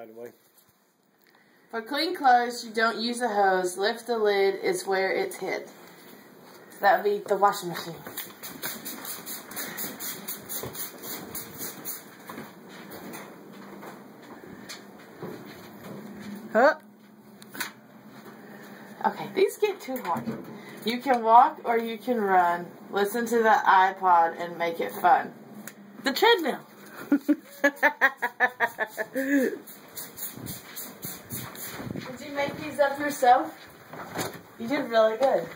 Anyway. For clean clothes, you don't use a hose. Lift the lid is where it's hid. So that would be the washing machine. Huh? Okay, these get too hard. You can walk or you can run. Listen to the iPod and make it fun. The treadmill. Did you make these up yourself? You did really good.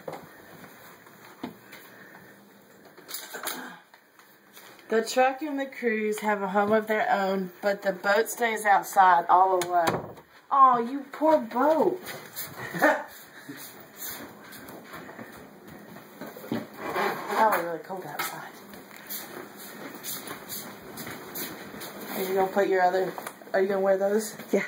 The truck and the cruise have a home of their own, but the boat stays outside all alone. Oh, you poor boat. Probably really cold outside. Are you gonna put your other? Are you gonna wear those? Yeah.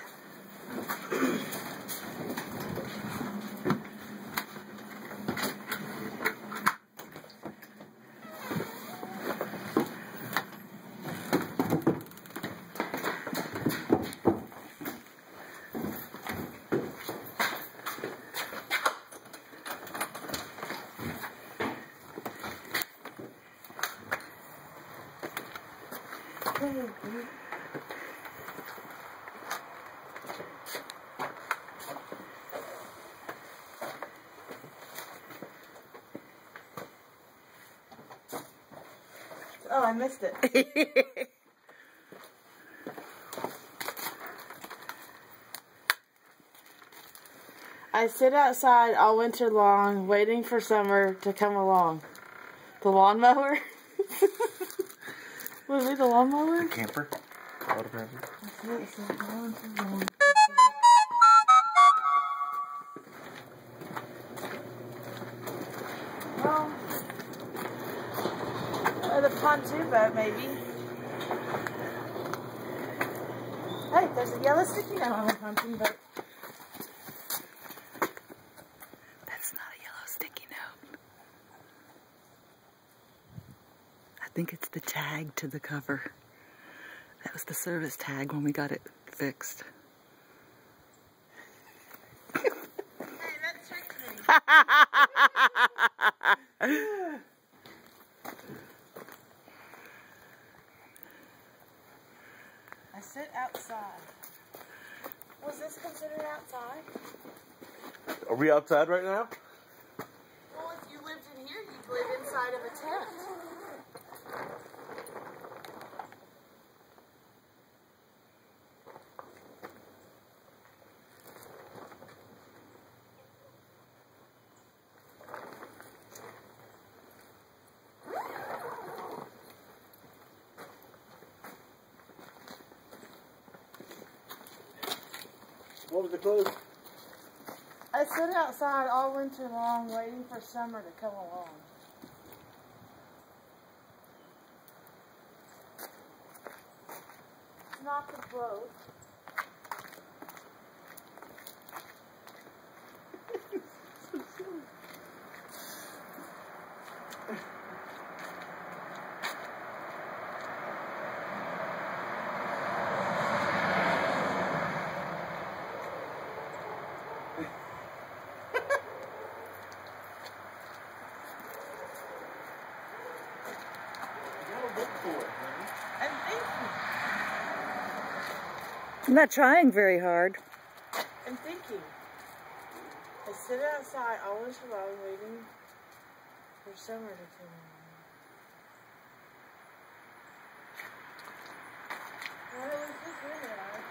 Oh, I missed it. I sit outside all winter long, waiting for summer to come along. The lawnmower? Was it the lawnmower? Camper? Water camper? Well, the pontoon boat, maybe. Hey, there's a yellow sticky note on the pontoon boat. That's not a yellow sticky note. I think it's the tag to the cover. That was the service tag when we got it fixed. Hey, that tricked me. I sit outside. Was this considered outside? Are we outside right now? Well, if you lived in here, you'd live inside of a tent. What was the clothes? I sit outside all winter long, waiting for summer to come along. It's not the boat. I'm not trying very hard. I'm thinking. I sit outside all winter long, waiting for summer to come along. What was this really like?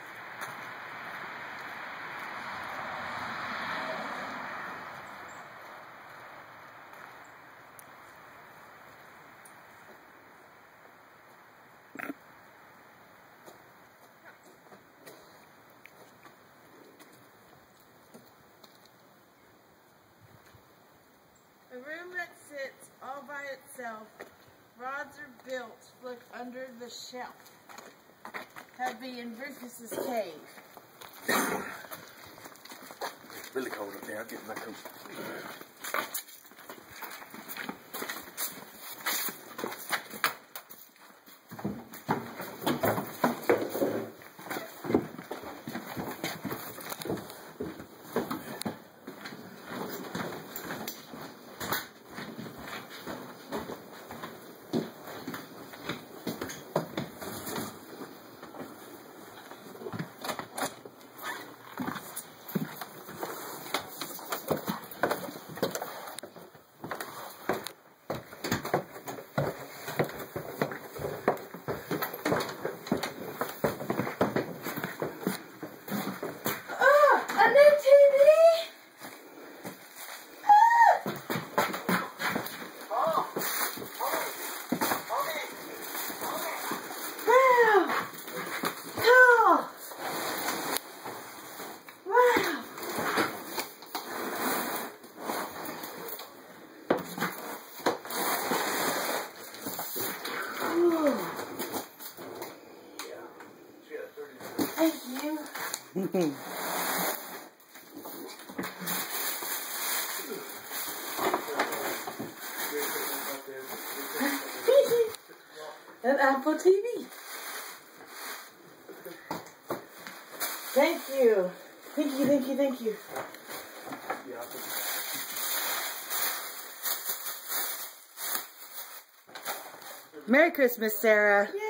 A room that sits all by itself, rods are built, look under the shelf. That'd be in Rufus's cave. It's really cold up there. I'll get my coat. An Apple TV. Thank you. Thank you, thank you, thank you. Merry Christmas, Sarah. Yay!